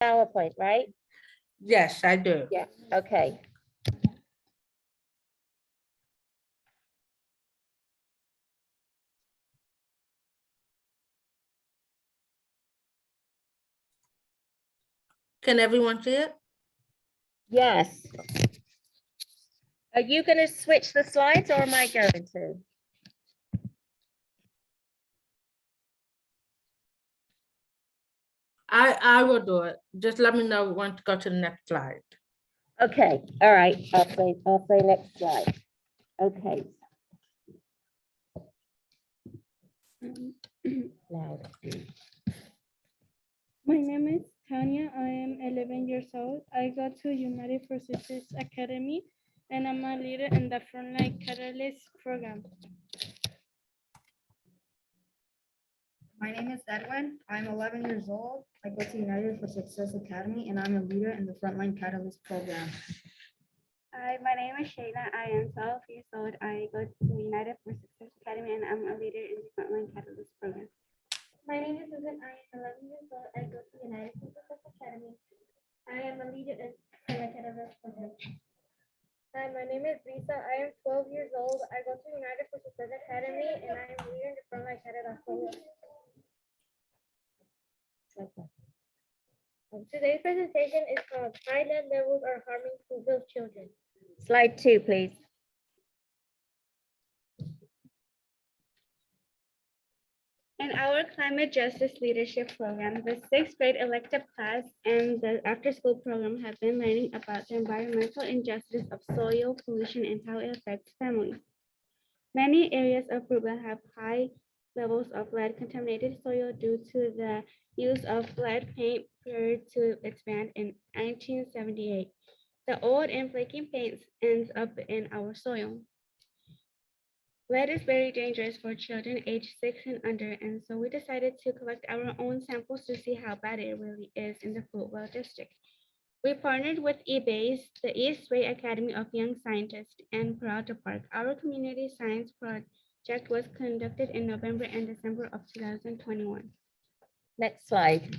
PowerPoint, right? Yes, I do. Yeah, okay. Can everyone see it? Yes. Are you going to switch the slides or am I going to? I will do it. Just let me know when to go to the next slide. Okay, all right. I'll say next slide. Okay. Loud. My name is Tanya. I am 11 years old. I go to United for Success Academy and I'm a leader in the Frontline Catalysts program. My name is Edwin. I'm 11 years old. I go to United for Success Academy and I'm a leader in the Frontline Catalyst program. Hi, my name is Shayla. I am 12 years old. I go to United for Success Academy and I'm a leader in the Frontline Catalyst program. My name is Susan. I am 11 years old. I go to United for Success Academy. I am a leader in the Catalyst program. Hi, my name is Lisa. I am 12 years old. I go to United for Success Academy and I am a leader in the Frontline Catalyst program. Today's presentation is called High Lead Levels Are Harming Fruitvale Children. Slide 2, please. In our climate justice leadership program, the 6th grade elective class and the after-school program have been learning about the environmental injustice of soil pollution and how it affects families. Many areas of Fruitvale have high levels of lead contaminated soil due to the use of lead paint prior to its ban in 1978. The old and flaking paint ends up in our soil. Lead is very dangerous for children aged 6 and under, and so we decided to collect our own samples to see how bad it really is in the Fruitvale district. We partnered with eBay's, the East Bay Academy of Young Scientists, and Peralta Park. Our community science project was conducted in November and December of 2021. Next slide.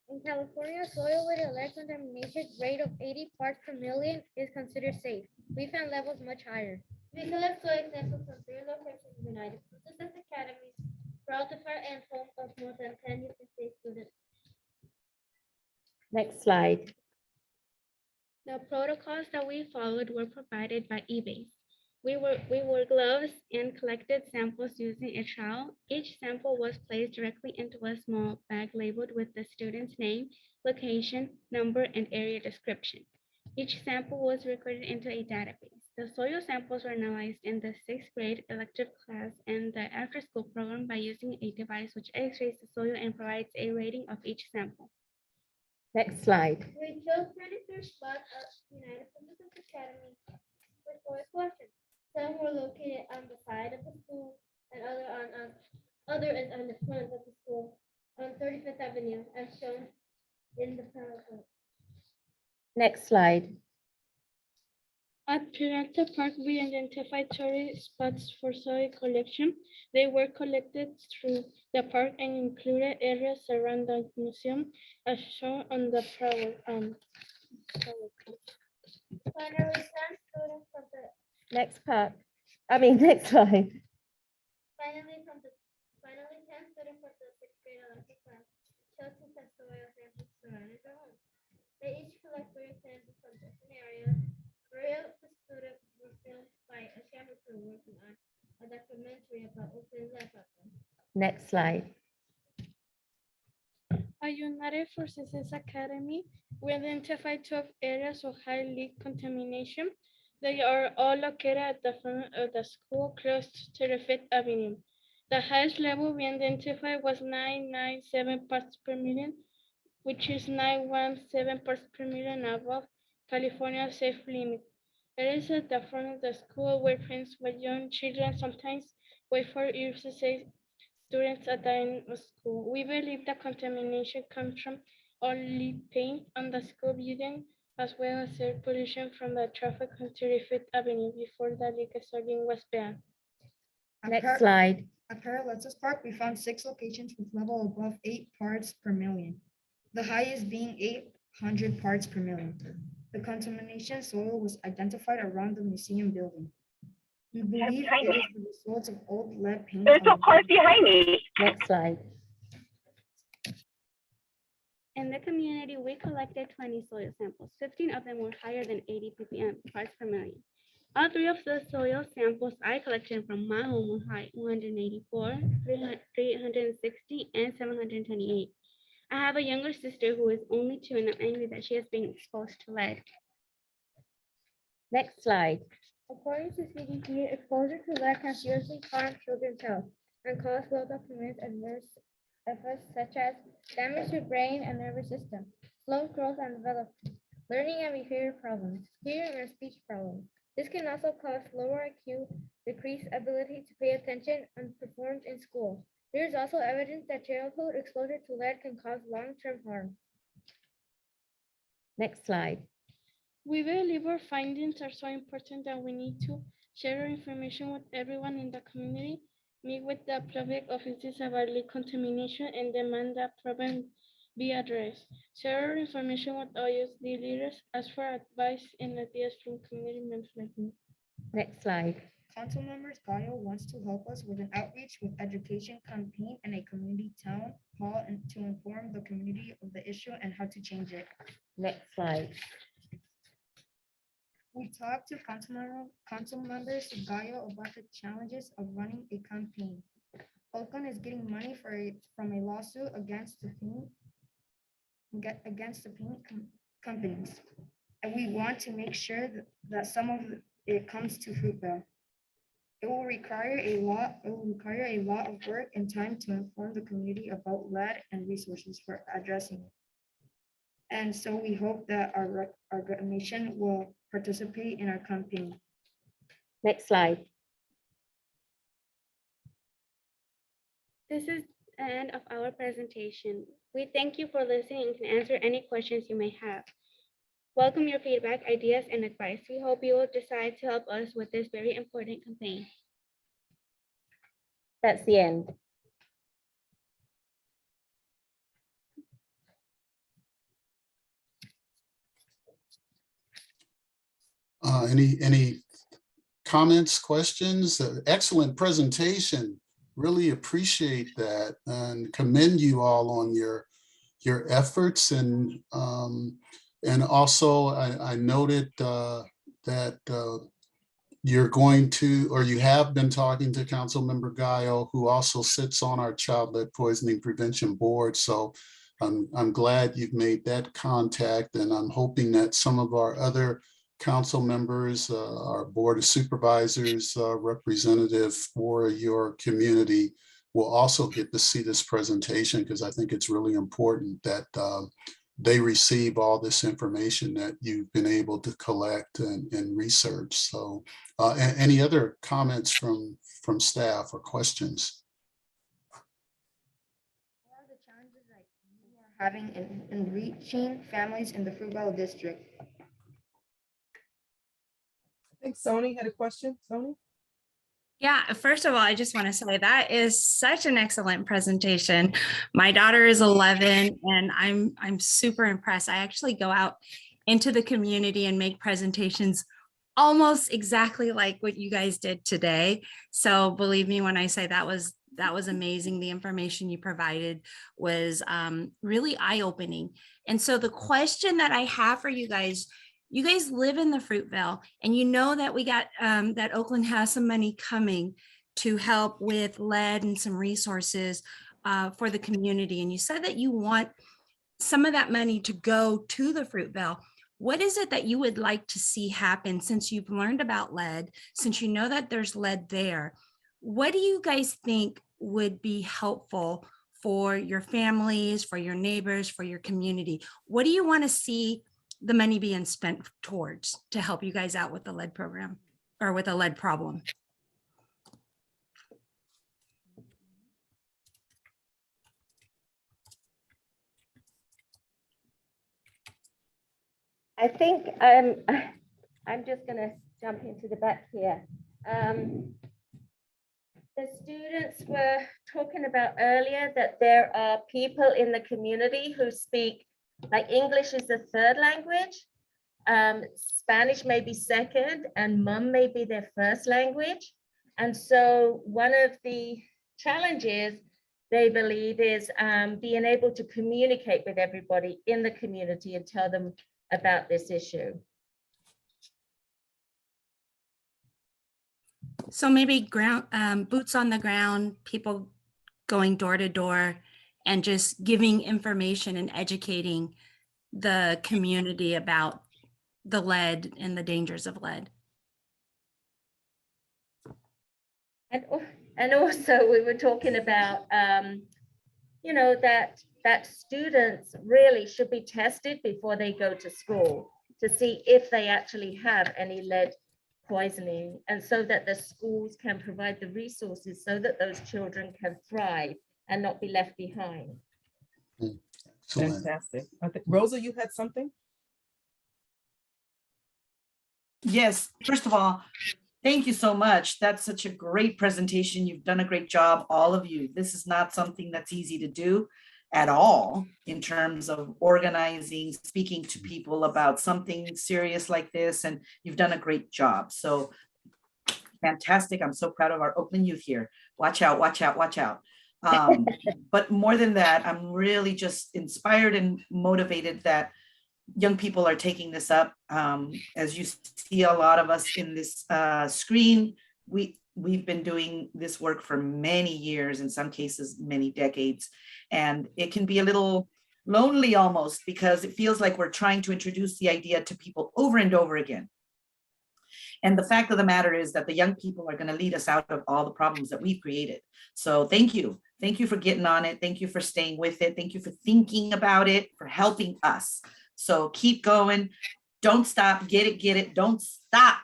In California, soil with a lead contamination rate of 80 parts per million is considered safe. We found levels much higher. We collect soil samples from 3 locations: United for Success Academies, Peralta Park, and home of more than 10 youth and state students. Next slide. The protocols that we followed were provided by eBay. We wore gloves and collected samples using a trowel. Each sample was placed directly into a small bag labeled with the student's name, location, number, and area description. Each sample was recorded into a database. The soil samples were analyzed in the 6th grade elective class and the after-school program by using a device which x-rays the soil and provides a rating of each sample. Next slide. We chose 23 spots at United for Success Academy with 4 questions. Some were located on the side of the school and other is on the front of the school on 35th Avenue as shown in the PowerPoint. Next slide. At Peralta Park, we identified 30 spots for soil collection. They were collected through the park and included areas around the museum as shown on the PowerPoint. Finally, 10 students from the Next part. Next slide. Finally, 10 students from the 6th grade elective class chose to test soil samples surrounding their home. They each collect 3 samples from different areas. 3 of the students were filmed by a camera crew working on a documentary about open lead problem. Next slide. At United for Success Academy, we identified 12 areas of high lead contamination. They are all located at the front of the school close to the 5th Avenue. The highest level we identified was 997 parts per million, which is 917 parts per million above California's safe limit. It is at the front of the school where parents with young children sometimes wait for years to say students at the end of school. We believe the contamination comes from all lead paint on the school building, as well as air pollution from the traffic on 35th Avenue before the liquor serving was banned. Next slide. At Paralletus Park, we found 6 locations with level above 8 parts per million. the highest being 800 parts per million. The contamination soil was identified around the museum building. We believe it is the result of old lead paint. There's on a the part ground. behind me. Next slide. In the community, we collected 20 soil samples. 15 of them were higher than 80 ppm parts per million. All 3 of the soil samples I collected from my home were high 184, 360, and 728. I have a younger sister who is only 2 and I'm angry that she has been exposed to lead. Next slide. According to CDC, exposure to lead can seriously harm children's health and cause well-documented adverse effects such as damage to brain and nervous system, slow growth and development, learning and behavior problems, hearing and speech problems. This can also cause lower IQ, decreased ability to pay attention, and performance in school. There is also evidence that childhood exposure to lead can cause long-term harm. Next slide. We believe our findings are so important that we need to share our information with everyone in the community, meet with the public offices about lead contamination, and demand that problem be addressed. Share our information with all youth leaders, ask for advice and ideas from community members like me. Next slide. Council members Gallo wants to help us with an outreach with education campaign and a community town hall and to inform the community of the issue and how to change it. Next slide. We talked to council members Gallo about the challenges of running a campaign. Oakland is getting money from a lawsuit against the paint companies. And we want to make sure that some of it comes to Fruitvale. It will require a lot of work and time to inform the community about lead and resources for addressing it. And so we hope that our nation will participate in our campaign. Next slide. This is the end of our presentation. We thank you for listening and can answer any questions you may have. Welcome your feedback, ideas, and advice. We hope you will decide to help us with this very important campaign. That's the end. Any comments, questions? Excellent presentation. Really appreciate that and commend you all on your efforts and also I noted that you're going to, or you have been talking to Councilmember Gallo, who also sits on our Child Lead Poisoning Prevention Board. So I'm glad you've made that contact, and I'm hoping that some of our other council members, our Board of Supervisors, representative for your community will also get to see this presentation, because I think it's really important that they receive all this information that you've been able to collect and research. So any other comments from staff or questions? What are the challenges that you are having in reaching families in the Fruitvale district? I think Sony had a question. Sony? Yeah, first of all, I just want to say that is such an excellent presentation. My daughter is 11 and I'm super impressed. I actually go out into the community and make presentations almost exactly like what you guys did today. So believe me when I say that was amazing. The information you provided was really eye-opening. And so the question that I have for you guys live in the Fruitvale, and you know that we got that Oakland has some money coming to help with lead and some resources for the community. And you said that you want some of that money to go to the Fruitvale. What is it that you would like to see happen since you've learned about lead, since you know that there's lead there? What do you guys think would be helpful for your families, for your neighbors, for your community? What do you want to see the money being spent towards to help you guys out with the lead program or with a lead problem? I think I'm just going to jump into the back here. The students were talking about earlier that there are people in the community who speak Like English is the third language, Spanish may be second, and mum may be their first language. And so one of the challenges they believe is being able to communicate with everybody in the community and tell them about this issue. So maybe boots on the ground, people going door to door and just giving information and educating the community about the lead and the dangers of lead. And also we were talking about, you know, that students really should be tested before they go to school to see if they actually have any lead poisoning, and so that the schools can provide the resources so that those children can thrive and not be left behind. Excellent. Fantastic. I think, Rosa, you had something? Yes, first of all, thank you so much. That's such a great presentation. You've done a great job, all of you. This is not something that's easy to do at all in terms of organizing, speaking to people about something serious like this, and you've done a great job. So fantastic. I'm so proud of our Oakland youth here. Watch out, watch out, watch out. But more than that, I'm really just inspired and motivated that young people are taking this up. As you see, a lot of us in this screen, we've been doing this work for many years, in some cases, many decades. And it can be a little lonely almost, because it feels like we're trying to introduce the idea to people over and over again. And the fact of the matter is that the young people are going to lead us out of all the problems that we've created. So thank you. Thank you for getting on it. Thank you for staying with it. Thank you for thinking about it, for helping us. So keep going. Don't stop. Get it. Don't stop.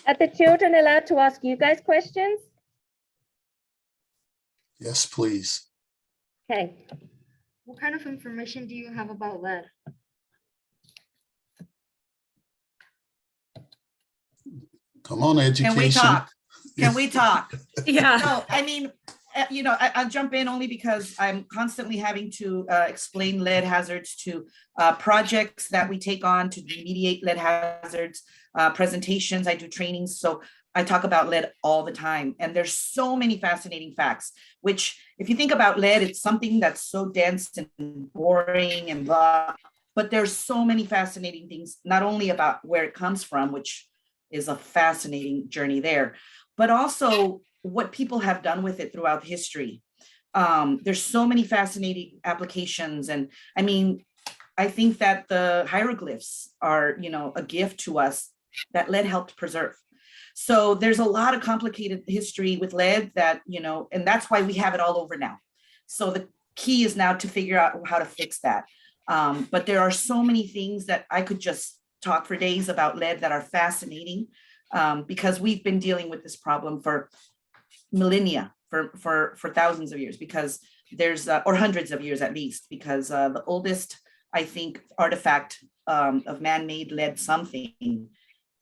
Are the children allowed to ask you guys questions? Yes, please. Okay. What kind of information do you have about lead? Come on, education. Can we talk? Can we talk? Yeah. No, I mean, you know, I'll jump in only because I'm constantly having to explain lead hazards to projects that we take on to remediate lead hazards, presentations, I do trainings. So I talk about lead all the time. And there's so many fascinating facts, which if you think about lead, it's something that's so dense and boring and blah, but there's so many fascinating things, not only about where it comes from, which is a fascinating journey there, but also what people have done with it throughout history. There's so many fascinating applications. And I mean, I think that the hieroglyphs are, you know, a gift to us that lead helped preserve. So there's a lot of complicated history with lead that, you know, and that's why we have it all over now. So the key is now to figure out how to fix that. But there are so many things that I could just talk for days about lead that are fascinating, because we've been dealing with this problem for millennia, for thousands of years, because there's or hundreds of years at least, because the oldest, I think, artifact of man-made lead something,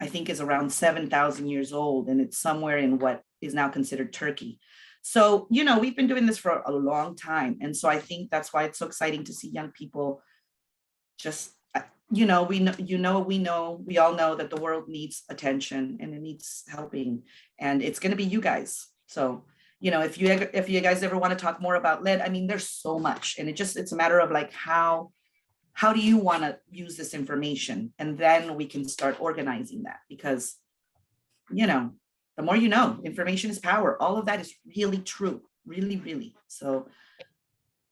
I think, is around 7,000 years old, and it's somewhere in what is now considered Turkey. So, you know, we've been doing this for a long time, and so I think that's why it's so exciting to see young people just, you know, we all know that the world needs attention and it needs helping, and it's going to be you guys. So, you know, if you guys ever want to talk more about lead, I mean, there's so much, and it's a matter of like, how do you want to use this information? And then we can start organizing that, because, you know, the more you know, information is power. All of that is really true, really, really. So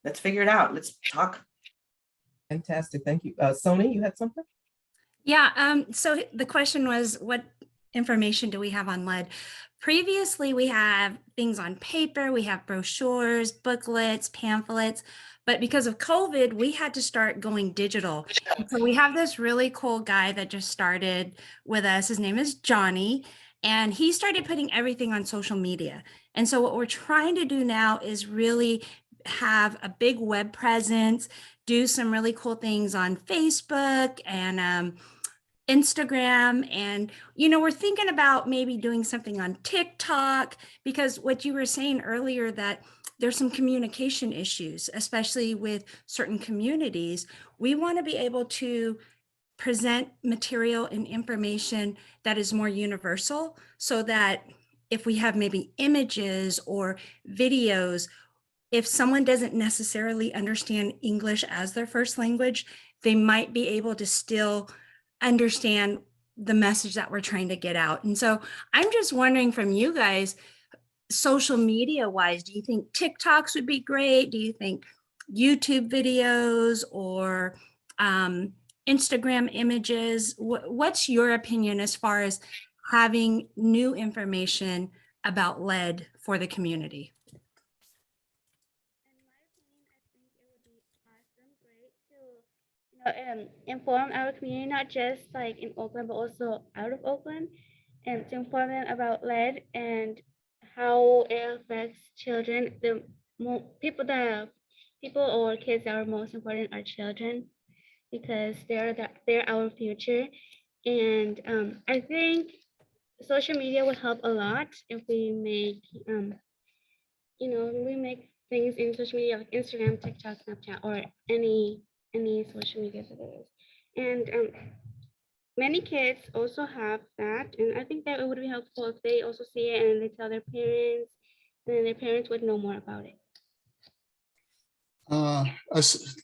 let's figure it out. Let's talk. Fantastic. Thank you. Sony, you had something? Yeah. So the question was, what information do we have on lead? Previously, we have things on paper, we have brochures, booklets, pamphlets, but because of COVID, we had to start going digital. And so we have this really cool guy that just started with us. His name is Johnny, and he started putting everything on social media. And so what we're trying to do now is really have a big web presence, do some really cool things on Facebook and Instagram. And, you know, we're thinking about maybe doing something on TikTok, because what you were saying earlier, that there's some communication issues, especially with certain communities. We want to be able to present material and information that is more universal, so that if we have maybe images or videos, if someone doesn't necessarily understand English as their first language, they might be able to still understand the message that we're trying to get out. And so I'm just wondering from you guys, social media wise, do you think TikToks would be great? Do you think YouTube videos or Instagram images? What's your opinion as far as having new information about lead for the community? Inform our community, not just like in Oakland, but also out of Oakland, and to inform them about lead and how it affects children. The people or kids that are most important are children, because they're our future. And I think social media will help a lot if we make we make things in social media like Instagram, TikTok, Snapchat, or any social media that there is. And many kids also have that, and I think that it would be helpful if they also see it and they tell their parents, and then their parents would know more about it.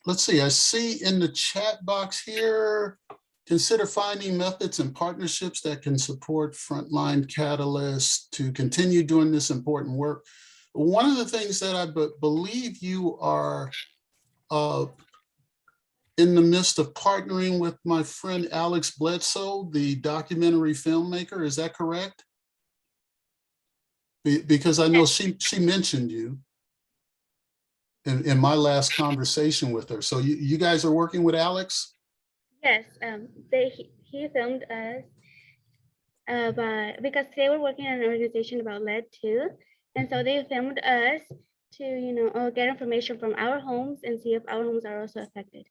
Let's see, I see in the chat box here, consider finding methods and partnerships that can support Frontline Catalysts to continue doing this important work. One of the things that I believe you are in the midst of partnering with my friend Alex Bledsoe, the documentary filmmaker, is that correct? Because I know she mentioned you in my last conversation with her. So you guys are working with Alex? Yes, he filmed us, because they were working on an organization about lead too, and so they filmed us to get information from our homes and see if our homes are also affected.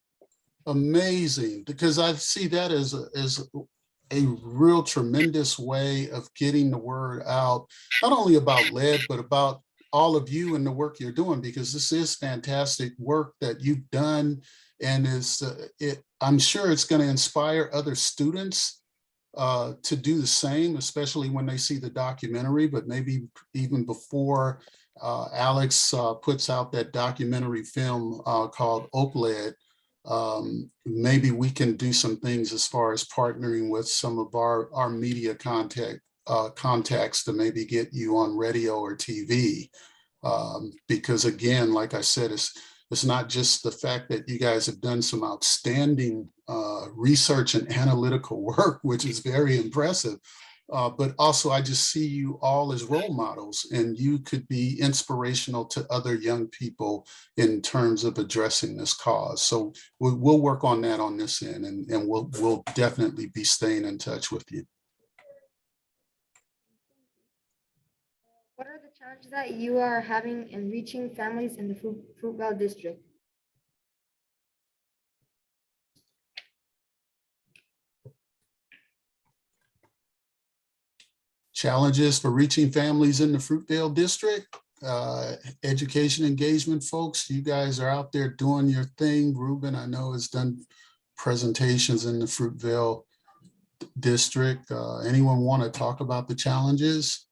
Amazing, because I see that as a real tremendous way of getting the word out, not only about lead, but about all of you and the work you're doing, because this is fantastic work that you've done. And I'm sure it's going to inspire other students to do the same, especially when they see the documentary, but maybe even before Alex puts out that documentary film called Oak Lead. Maybe we can do some things as far as partnering with some of our media contacts to maybe get you on radio or TV. Because again, like I said, it's not just the fact that you guys have done some outstanding research and analytical work, which is very impressive, but also I just see you all as role models, and you could be inspirational to other young people in terms of addressing this cause. So we'll work on that on this end, and we'll definitely be staying in touch with you. What are the challenges that you are having in reaching families in the Fruitvale district? Challenges for reaching families in the Fruitvale district, education engagement folks, you guys are out there doing your thing. Ruben, I know, has done presentations in the Fruitvale district. Anyone want to talk about the challenges?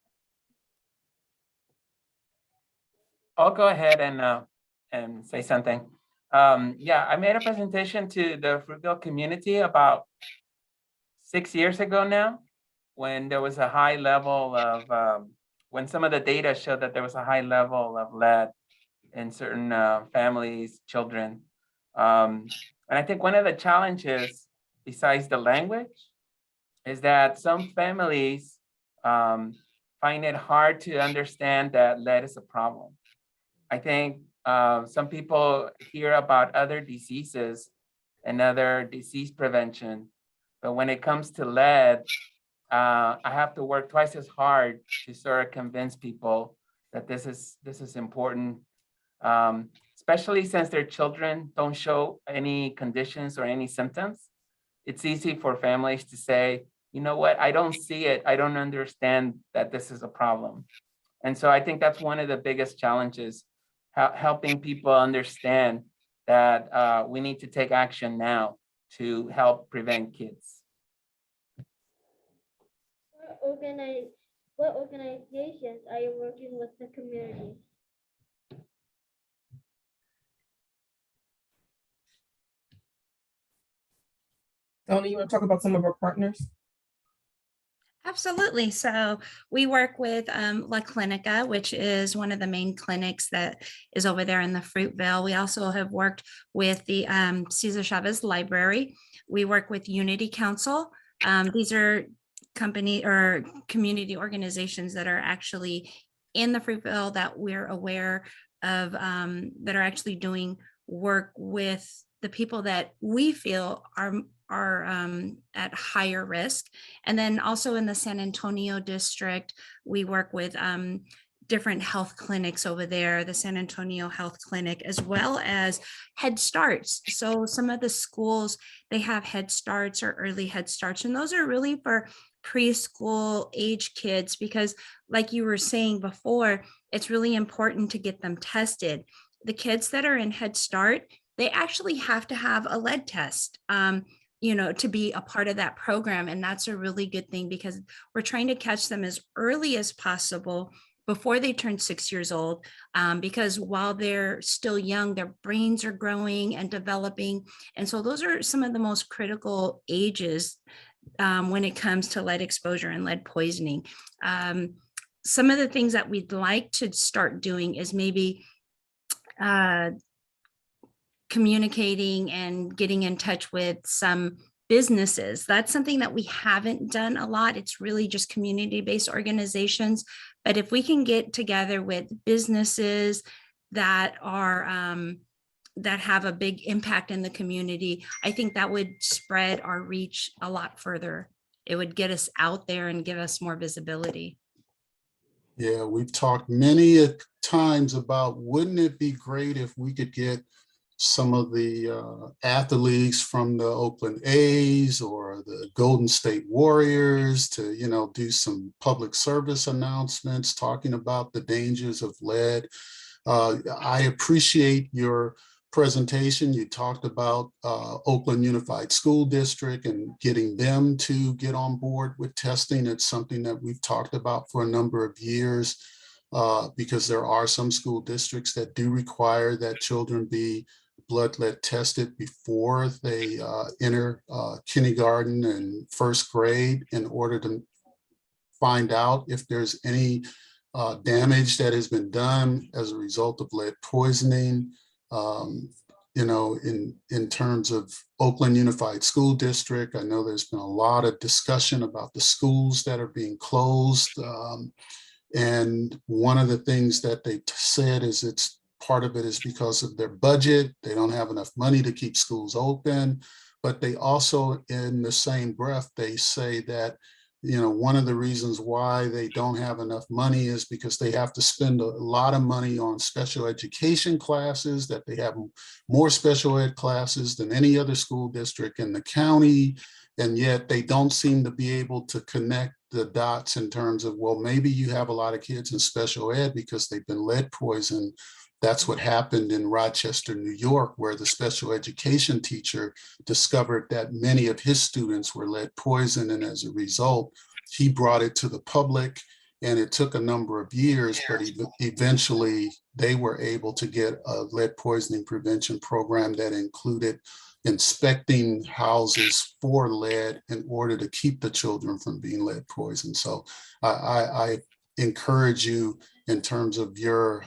I'll go ahead and say something. Yeah, I made a presentation to the Fruitvale community about 6 years ago now, when there was a high level of, when some of the data showed that there was a high level of lead in certain families, children. And I think one of the challenges, besides the language, is that some families find it hard to understand that lead is a problem. I think some people hear about other diseases and other disease prevention, but when it comes to lead, I have to work twice as hard to sort of convince people that this is important, especially since their children don't show any conditions or any symptoms. It's easy for families to say, you know what, I don't see it. I don't understand that this is a problem. And so I think that's one of the biggest challenges helping people understand that we need to take action now to help prevent kids. What organizations are you working with the community? Tony, you want to talk about some of our partners? Absolutely. So we work with La Clinica, which is one of the main clinics that is over there in the Fruitvale. We also have worked with the Cesar Chavez Library. We work with Unity Council. These are company or community organizations that are actually in the Fruitvale that we're aware of, that are actually doing work with the people that we feel are at higher risk. And then also in the San Antonio district, we work with different health clinics over there, the San Antonio Health Clinic, as well as Head Starts. So some of the schools, they have Head Starts or early Head Starts, and those are really for preschool age kids, because like you were saying before, it's really important to get them tested. The kids that are in Head Start, they actually have to have a lead test, to be a part of that program. And that's a really good thing, because we're trying to catch them as early as possible before they turn 6 years old, because while they're still young, their brains are growing and developing. And so those are some of the most critical ages when it comes to lead exposure and lead poisoning. Some of the things that we'd like to start doing is maybe communicating and getting in touch with some businesses. That's something that we haven't done a lot. It's really just community-based organizations. But if we can get together with businesses that are that have a big impact in the community, I think that would spread our reach a lot further. It would get us out there and give us more visibility. Yeah, we've talked many times about, wouldn't it be great if we could get some of the athletes from the Oakland A's or the Golden State Warriors to, do some public service announcements talking about the dangers of lead. I appreciate your presentation. You talked about Oakland Unified School District and getting them to get on board with testing. It's something that we've talked about for a number of years, because there are some school districts that do require that children be blood lead tested before they enter kindergarten and first grade, in order to find out if there's any damage that has been done as a result of lead poisoning. In terms of Oakland Unified School District, I know there's been a lot of discussion about the schools that are being closed. And one of the things that they said is part of it is because of their budget. They don't have enough money to keep schools open. But they also, in the same breath, they say that one of the reasons why they don't have enough money is because they have to spend a lot of money on special education classes, that they have more special ed classes than any other school district in the county. And yet they don't seem to be able to connect the dots in terms of, well, maybe you have a lot of kids in special ed because they've been lead poisoned. That's what happened in Rochester, New York, where the special education teacher discovered that many of his students were lead poisoned. And as a result, he brought it to the public, and it took a number of years, but eventually they were able to get a lead poisoning prevention program that included inspecting houses for lead in order to keep the children from being lead poisoned. So I encourage you, in terms of your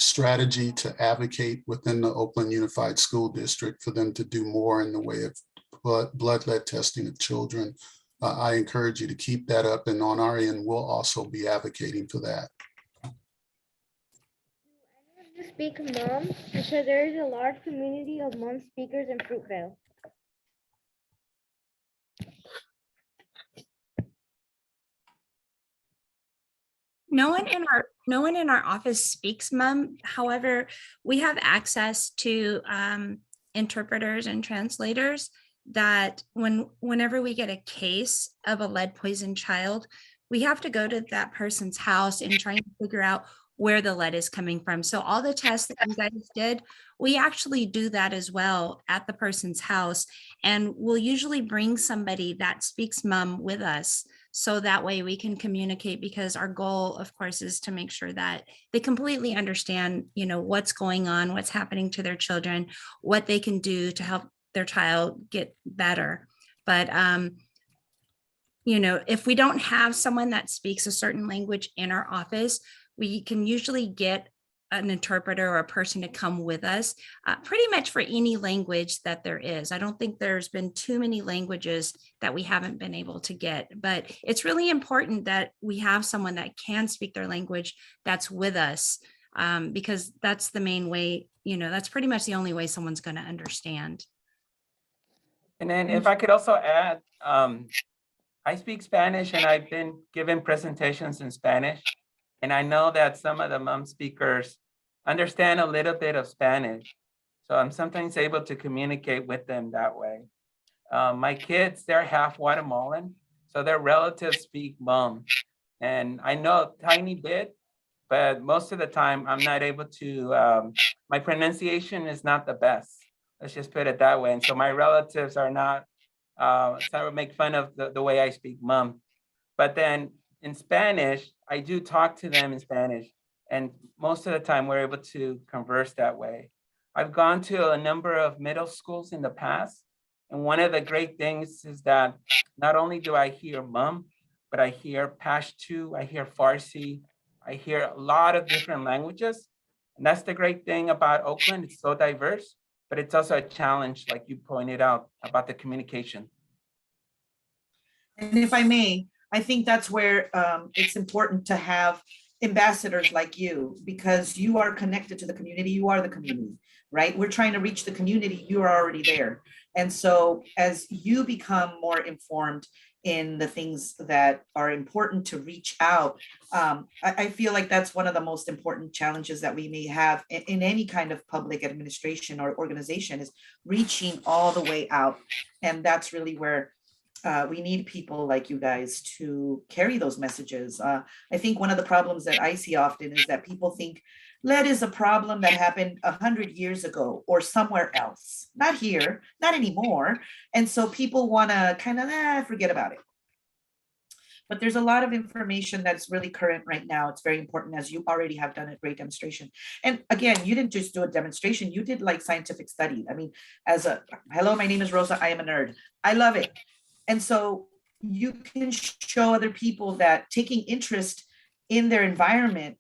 strategy, to advocate within the Oakland Unified School District for them to do more in the way of blood lead testing of children. I encourage you to keep that up, and on our end, we'll also be advocating for that. You speak mom, because there is a large community of mom speakers in Fruitvale. No one in our office speaks Mum. However, we have access to interpreters and translators that whenever we get a case of a lead poisoned child, we have to go to that person's house and try and figure out where the lead is coming from. So all the tests that you guys did, we actually do that as well at the person's house. And we'll usually bring somebody that speaks mum with us. So that way we can communicate, because our goal, of course, is to make sure that they completely understand, what's going on, what's happening to their children, what they can do to help their child get better. But, if we don't have someone that speaks a certain language in our office, we can usually get an interpreter or a person to come with us pretty much for any language that there is. I don't think there's been too many languages that we haven't been able to get, but it's really important that we have someone that can speak their language that's with us, because that's the main way, that's pretty much the only way someone's going to understand. And then if I could also add, I speak Spanish and I've been given presentations in Spanish. And I know that some of the mom speakers understand a little bit of Spanish. So I'm sometimes able to communicate with them that way. My kids, they're half Guatemalan, so their relatives speak mom. And I know a tiny bit, but most of the time I'm not able to, my pronunciation is not the best. Let's just put it that way. And so my relatives are not, so make fun of the way I speak mom. But then in Spanish, I do talk to them in Spanish, and most of the time we're able to converse that way. I've gone to a number of middle schools in the past, and one of the great things is that not only do I hear mom, but I hear Pashto, I hear Farsi, I hear a lot of different languages. And that's the great thing about Oakland. It's so diverse, but it's also a challenge, like you pointed out, about the communication. And if I may, I think that's where it's important to have ambassadors like you, because you are connected to the community. You are the community, right? We're trying to reach the community. You are already there. And so as you become more informed in the things that are important to reach out, I feel like that's one of the most important challenges that we may have in any kind of public administration or organization, is reaching all the way out. And that's really where we need people like you guys to carry those messages. I think one of the problems that I see often is that people think lead is a problem that happened 100 years ago or somewhere else, not here, not anymore. And so people want to kind of forget about it. But there's a lot of information that's really current right now. It's very important, as you already have done a great demonstration. And again, you didn't just do a demonstration, you did like scientific study. I mean, hello, my name is Rosa, I am a nerd. I love it. And so you can show other people that taking interest in their environment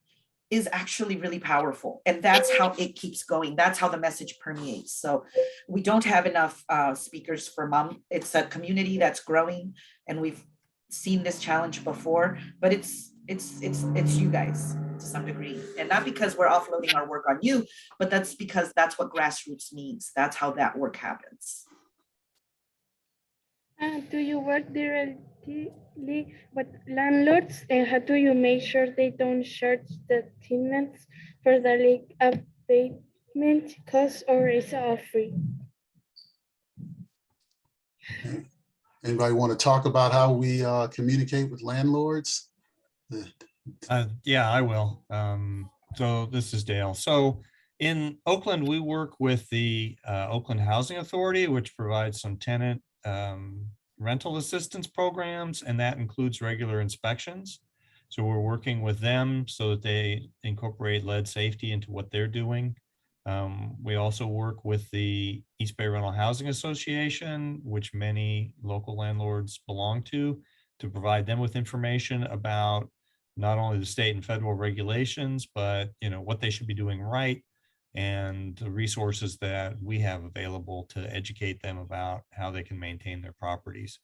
is actually really powerful. And that's how it keeps going. That's how the message permeates. So we don't have enough speakers for mom. It's a community that's growing, and we've seen this challenge before, but it's you guys to some degree. And not because we're offloading our work on you, but that's because that's what grassroots means. That's how that work happens. Do you work directly with landlords, and how do you make sure they don't charge the tenants for the leak abatement costs, or is it all free? Anybody want to talk about how we communicate with landlords? Yeah, I will. So this is Dale. So in Oakland, we work with the Oakland Housing Authority, which provides some tenant rental assistance programs, and that includes regular inspections. So we're working with them so that they incorporate lead safety into what they're doing. We also work with the East Bay Rental Housing Association, which many local landlords belong to provide them with information about not only the state and federal regulations, but what they should be doing right, and the resources that we have available to educate them about how they can maintain their properties.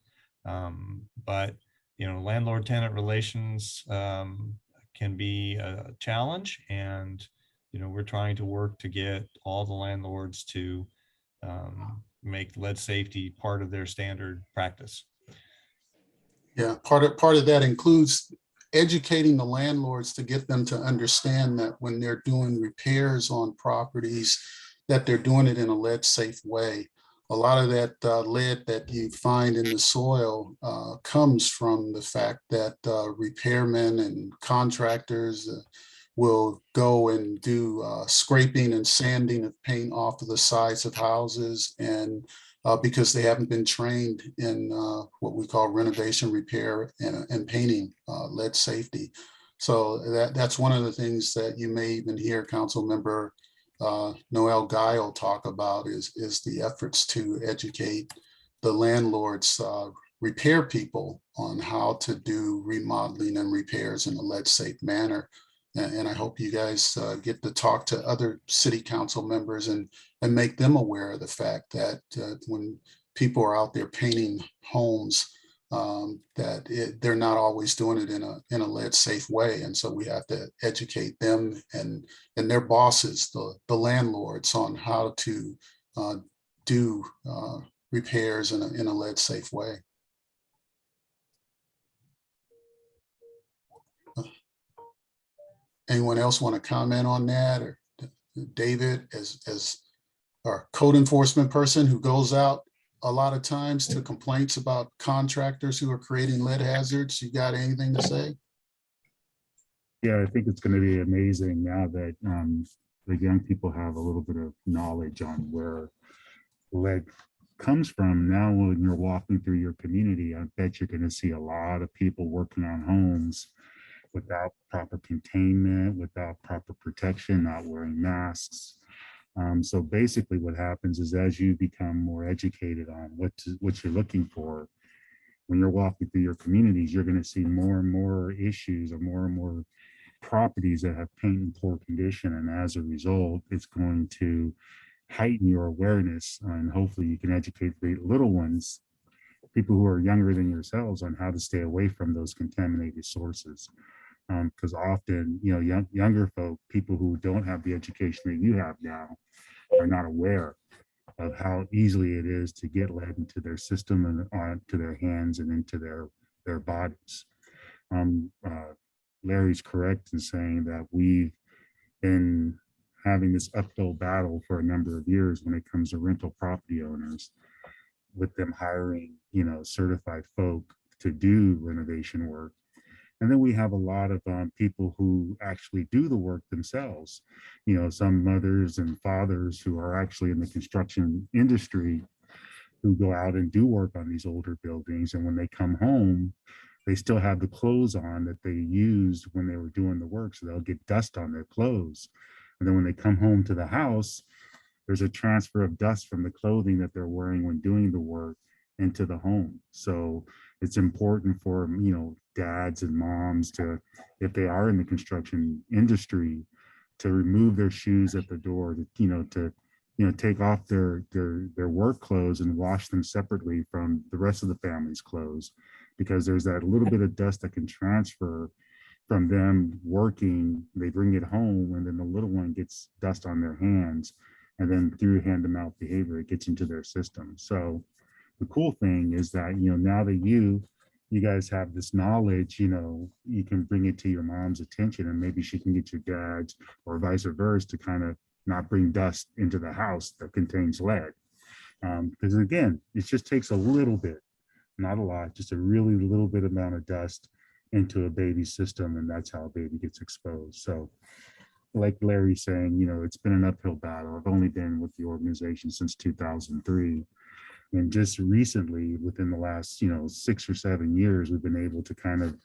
But landlord-tenant relations can be a challenge, and we're trying to work to get all the landlords to make lead safety part of their standard practice. Yeah, part of that includes educating the landlords to get them to understand that when they're doing repairs on properties, that they're doing it in a lead safe way. A lot of that lead that you find in the soil comes from the fact that repairmen and contractors will go and do scraping and sanding of paint off of the sides of houses, and because they haven't been trained in what we call renovation, repair, and painting lead safety. So that's one of the things that you may even hear Council Member Noel Guile talk about is the efforts to educate the landlords, repair people on how to do remodeling and repairs in a lead safe manner. And I hope you guys get to talk to other city council members and make them aware of the fact that when people are out there painting homes, they're not always doing it in a lead safe way. And so we have to educate them and their bosses, the landlords, on how to do repairs in a lead safe way. Anyone else want to comment on that? Or David, as our code enforcement person who goes out a lot of times to complaints about contractors who are creating lead hazards, you got anything to say? Yeah, I think it's going to be amazing now that the young people have a little bit of knowledge on where lead comes from. Now, when you're walking through your community, I bet you're going to see a lot of people working on homes without proper containment, without proper protection, not wearing masks. So basically what happens is as you become more educated on what you're looking for, when you're walking through your communities, you're going to see more and more issues or more properties that have paint in poor condition. And as a result, it's going to heighten your awareness, and hopefully you can educate the little ones, people who are younger than yourselves, on how to stay away from those contaminated sources. Because often, you know, younger folk, people who don't have the education that you have now, are not aware of how easily it is to get lead into their system and onto their hands and into their bodies. Larry's correct in saying that we've been having this uphill battle for a number of years when it comes to rental property owners, with them hiring, you know, certified folk to do renovation work. And then we have a lot of people who actually do the work themselves. You know, some mothers and fathers who are actually in the construction industry who go out and do work on these older buildings. And when they come home, they still have the clothes on that they used when they were doing the work. So they'll get dust on their clothes. And then when they come home to the house, there's a transfer of dust from the clothing that they're wearing when doing the work into the home. So it's important for, you know, dads and moms to, if they are in the construction industry, to remove their shoes at the door, to take off their work clothes and wash them separately from the rest of the family's clothes, because there's that little bit of dust that can transfer from them working. They bring it home, and then the little one gets dust on their hands, and then through hand-to-mouth behavior, it gets into their system. So the cool thing is that, you know, now that you guys have this knowledge, you know, you can bring it to your mom's attention, and maybe she can get your dad's, or vice versa, to kind of not bring dust into the house that contains lead. Because again, it just takes a little bit, not a lot, just a really little bit amount of dust into a baby's system, and that's how a baby gets exposed. So like Larry's saying, you know, it's been an uphill battle. I've only been with the organization since 2003. And just recently, within the last, you know, 6 or 7 years, we've been able to kind of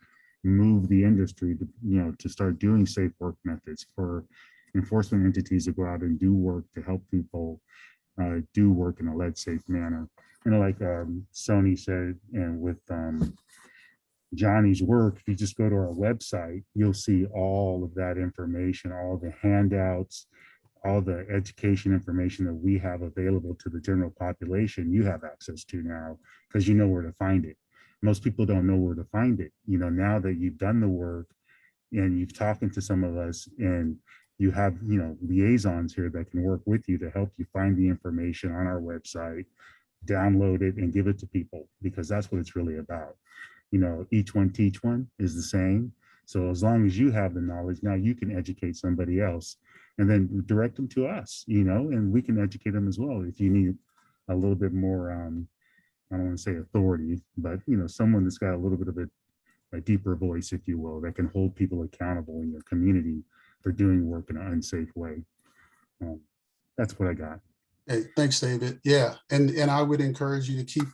move the industry to, you know, to start doing safe work methods for enforcement entities to go out and do work to help people do work in a lead safe manner. You know, like Sony said, and with Johnny's work, if you just go to our website, you'll see all of that information, all the handouts, all the education information that we have available to the general population. You have access to now, because you know where to find it. Most people don't know where to find it. You know, now that you've done the work and you've talked to some of us, and you have, you know, liaisons here that can work with you to help you find the information on our website, download it and give it to people, because that's what it's really about. You know, each one teach one is the same. So as long as you have the knowledge, now you can educate somebody else, and then direct them to us, you know, and we can educate them as well. If you need a little bit more, I don't want to say authority, but, you know, someone that's got a little bit of a deeper voice, if you will, that can hold people accountable in your community, for doing work in an unsafe way. That's what I got. Hey, thanks, David. Yeah, and I would encourage you to keep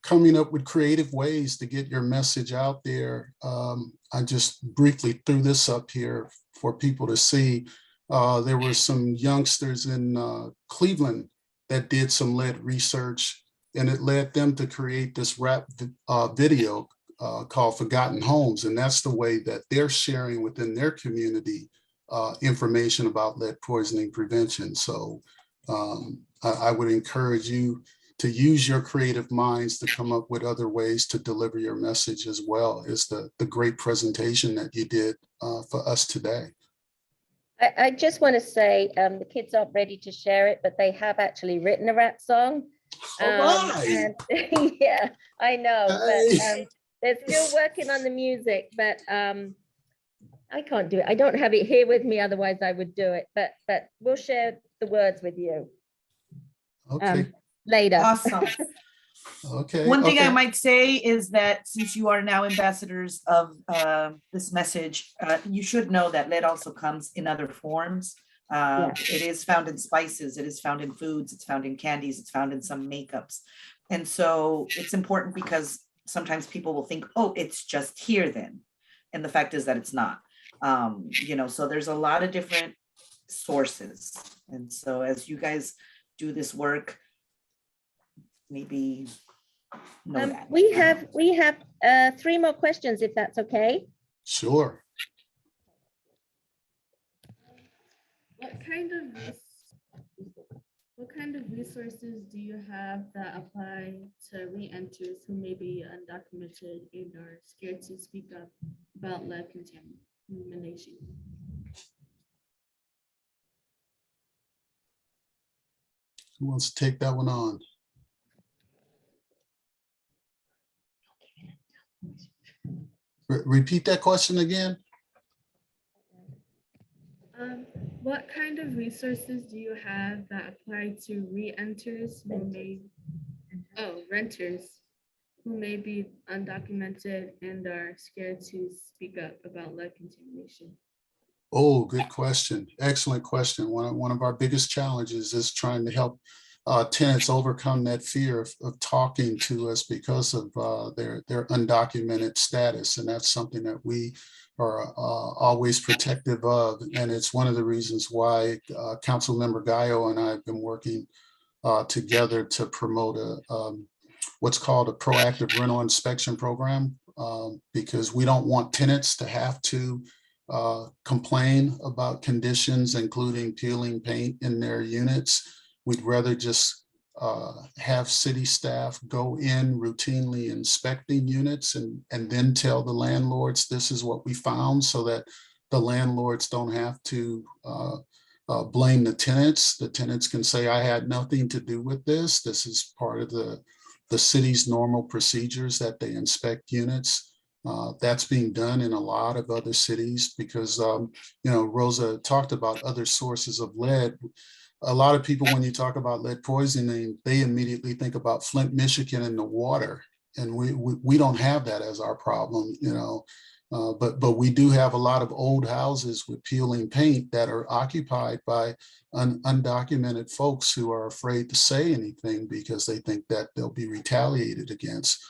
coming up with creative ways to get your message out there. I just briefly threw this up here for people to see. There were some youngsters in Cleveland that did some lead research, and it led them to create this rap video called Forgotten Homes. And that's the way that they're sharing within their community information about lead poisoning prevention. So I would encourage you to use your creative minds to come up with other ways to deliver your message, as well as the great presentation that you did for us today. I just want to say the kids aren't ready to share it, but they have actually written a rap song. And yeah, I know, but they're still working on the music, but I can't do it. I don't have it here with me, otherwise I would do it, but we'll share the words with you later. Awesome. Okay. One thing I okay. might say is that since you are now ambassadors of this message, you should know that lead also comes in other forms. It is found in spices, it is found in foods, it's found in candies, it's found in some makeups. And so it's important because sometimes people will think, oh, it's just here then. And the fact is that it's not. So there's a lot of different sources. And so as you guys do this work, maybe know that. We have 3 more questions, if that's okay. Sure. What kind of resources do you have that apply to re-enters who may be undocumented and are scared to speak up about lead contamination? Who wants to take that one on? Repeat that question again. What kind of resources do you have that apply to renters who may be undocumented and are scared to speak up about lead contamination? Oh, good question. Excellent question. One of our biggest challenges is trying to help tenants overcome that fear of talking to us because of their undocumented status. And that's something that we are always protective of. And it's one of the reasons why Councilmember Gallo and I have been working together to promote what's called a proactive rental inspection program, because we don't want tenants to have to complain about conditions, including peeling paint in their units. We'd rather just have city staff go in routinely inspecting units and then tell the landlords this is what we found, so that the landlords don't have to blame the tenants. The tenants can say, I had nothing to do with this. This is part of the city's normal procedures that they inspect units. That's being done in a lot of other cities because, Rosa talked about other sources of lead. A lot of people, when you talk about lead poisoning, they immediately think about Flint, Michigan and the water. And we don't have that as our problem, but we do have a lot of old houses with peeling paint that are occupied by undocumented folks who are afraid to say anything because they think that they'll be retaliated against.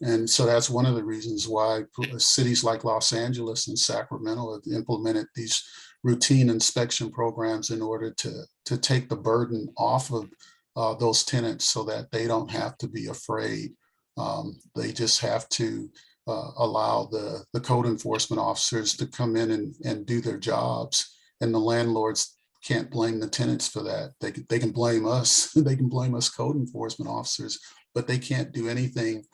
And so that's one of the reasons why cities like Los Angeles and Sacramento have implemented these routine inspection programs in order to take the burden off of those tenants so that they don't have to be afraid. They just have to allow the code enforcement officers to come in and do their jobs. And the landlords can't blame the tenants for that. They can blame us. They can blame us code enforcement officers, but they can't do anything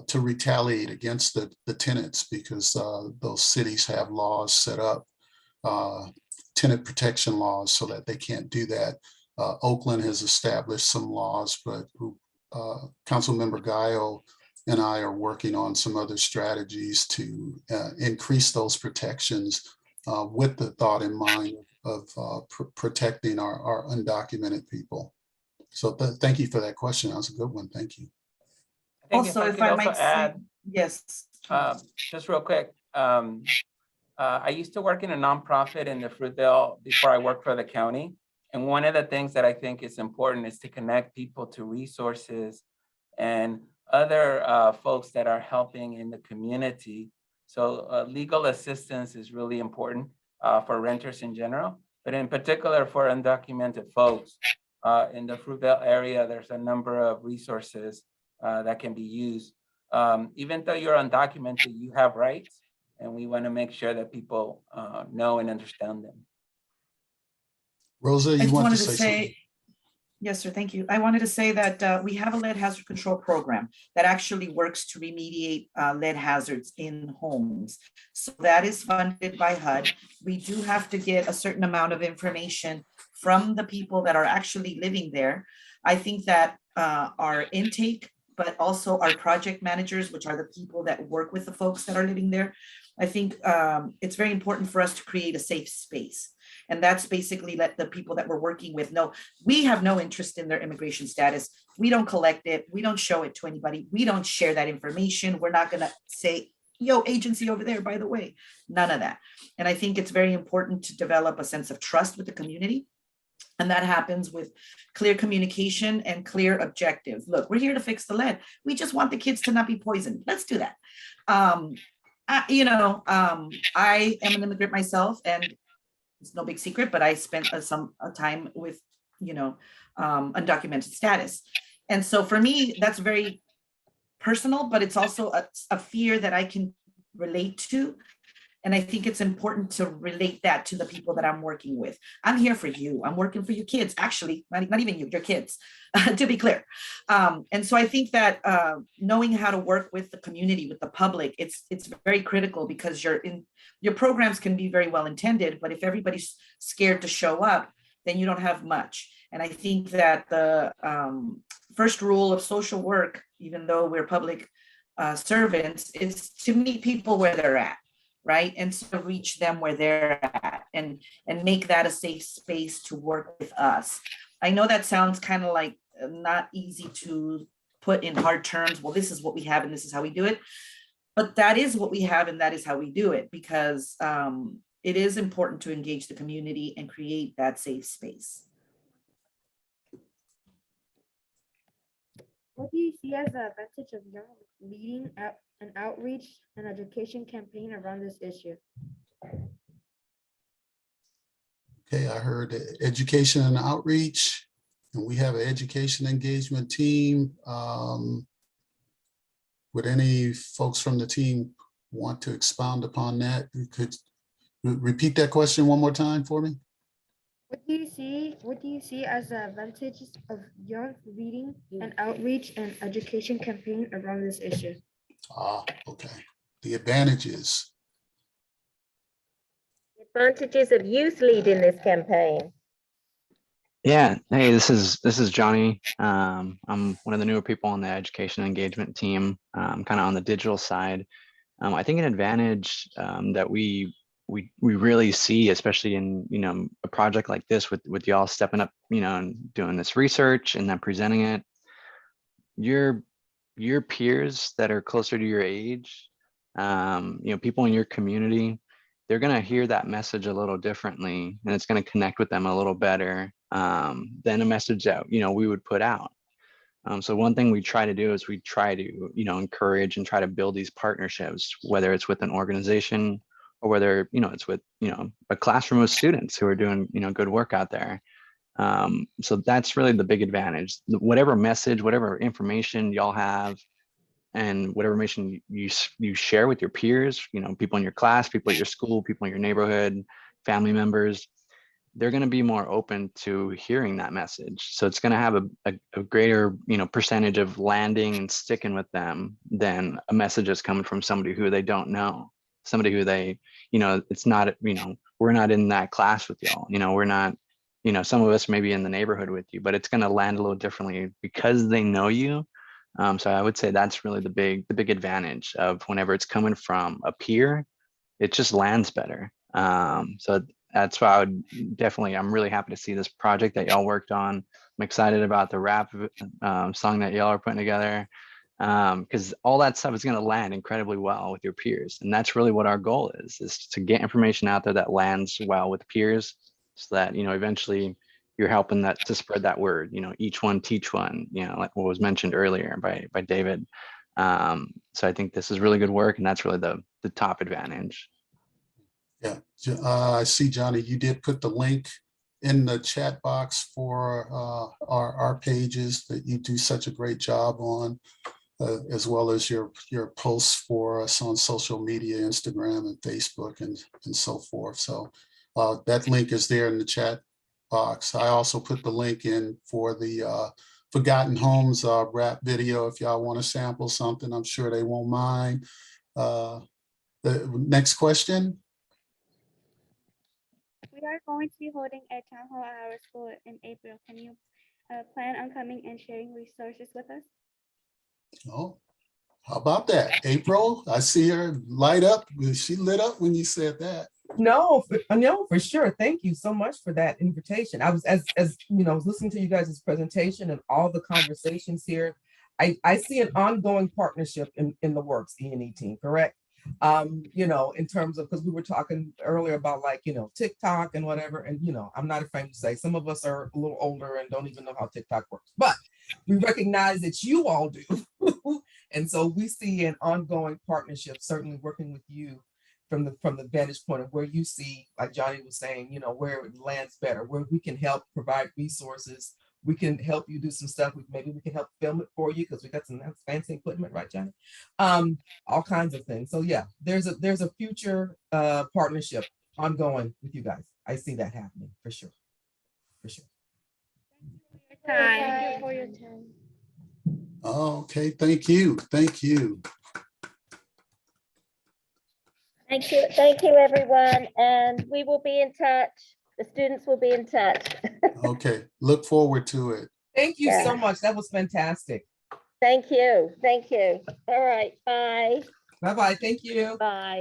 to retaliate against the tenants because those cities have laws set up, tenant protection laws, so that they can't do that. Oakland has established some laws, but Councilmember Gallo and I are working on some other strategies to increase those protections with the thought in mind of protecting our undocumented people. So thank you for that question. That was a good one. Thank you. Also, if I might add, yes. Just real quick, I used to work in a nonprofit in the Fruitvale before I worked for the county. And one of the things that I think is important is to connect people to resources and other folks that are helping in the community. So legal assistance is really important for renters in general, but in particular for undocumented folks. In the Fruitvale area, there's a number of resources that can be used. Even though you're undocumented, you have rights, and we want to make sure that people know and understand them. Rosa, I you just want wanted to to say something? say, yes, sir, thank you. I wanted to say that we have a lead hazard control program that actually works to remediate lead hazards in homes. So that is funded by HUD. We do have to get a certain amount of information from the people that are actually living there. I think that our intake, but also our project managers, which are the people that work with the folks that are living there, I think it's very important for us to create a safe space. And that's basically let the people that we're working with know we have no interest in their immigration status. We don't collect it. We don't show it to anybody. We don't share that information. We're not going to say, yo, agency over there, by the way, none of that. And I think it's very important to develop a sense of trust with the community. And that happens with clear communication and clear objectives. Look, we're here to fix the lead. We just want the kids to not be poisoned. Let's do that. I am an immigrant myself, and it's no big secret, but I spent some time with, undocumented status. And so for me, that's very personal, but it's also a fear that I can relate to. And I think it's important to relate that to the people that I'm working with. I'm here for you. I'm working for your kids, actually, not even you, your kids, to be clear. And so I think that knowing how to work with the community, with the public, it's very critical, because your programs can be very well intended, but if everybody's scared to show up, then you don't have much. And I think that the first rule of social work, even though we're public servants, is to meet people where they're at. Right. And so reach them where they're at and make that a safe space to work with us. I know that sounds kind of like not easy to put in hard terms. Well, this is what we have and this is how we do it. But that is what we have and that is how we do it, because it is important to engage the community and create that safe space. What do you see as the advantage of young leading an outreach and education campaign around this issue? Okay, I heard education and outreach, and we have an education engagement team. Would any folks from the team want to expound upon that? You could repeat that question one more time for me. What do you see as the advantages of young leading an outreach and education campaign around this issue? Okay. The advantages. Advantages of youth leading this campaign. Yeah, hey, this is Johnny. I'm one of the newer people on the education engagement team, kind of on the digital side. I think an advantage that we really see, especially in a project like this with y'all stepping up, and doing this research and then presenting it, your peers that are closer to your age, people in your community, they're going to hear that message a little differently, and it's going to connect with them a little better than a message that we would put out. So one thing we try to do is we try to encourage and try to build these partnerships, whether it's with an organization or whether it's with a classroom of students who are doing good work out there. So that's really the big advantage. Whatever message, whatever information y'all have, and whatever information you share with your peers, people in your class, people at your school, people in your neighborhood, family members, they're going to be more open to hearing that message. So it's going to have a greater percentage of landing and sticking with them than a message that's coming from somebody who they don't know, somebody who they it's not we're not in that class with y'all, we're not, some of us may be in the neighborhood with you, but it's going to land a little differently because they know you. So I would say that's really the big advantage of whenever it's coming from a peer, it just lands better. So that's why I'm really happy to see this project that y'all worked on. I'm excited about the rap song that y'all are putting together. because all that stuff is going to land incredibly well with your peers. And that's really what our goal is to get information out there that lands well with peers, so that, you know, eventually you're helping that to spread that word, you know, each one teach one, you know, like what was mentioned earlier by David. So I think this is really good work, and that's really the top advantage. Yeah, I see, Johnny, you did put the link in the chat box for our pages that you do such a great job on, as well as your posts for us on social media, Instagram and Facebook and so forth. So that link is there in the chat box. I also put the link in for the Forgotten Homes rap video. If y'all want to sample something, I'm sure they won't mind. The next question. We are going to be holding a town hall at our school in April. Can you plan on coming and sharing resources with us? Oh, how about that? April, I see her light up. She lit up when you said that. No, for sure. Thank you so much for that invitation. I was, as you know, I was listening to you guys' presentation and all the conversations here. I see an ongoing partnership in the works, E&E team, correct? You know, in terms of, because we were talking earlier about, like, you know, TikTok and whatever, and, you know, I'm not afraid to say some of us are a little older and don't even know how TikTok works, but we recognize that you all do. And so we see an ongoing partnership, certainly working with you from the vantage point of where you see, like Johnny was saying, you know, where it lands better, where we can help provide resources. We can help you do some stuff. Maybe we can help film it for you because we got some fancy equipment, right, Johnny? All kinds of things. So yeah, there's a future partnership ongoing with you guys. I see that happening for sure. For sure. Thank you for your time. Okay, thank you. Thank you. Thank you, everyone. And we will be in touch. The students will be in touch. Okay, look forward to it. Thank you so much. That was fantastic. Thank you. Thank you. All right. Bye. Bye-bye. Thank you. Bye.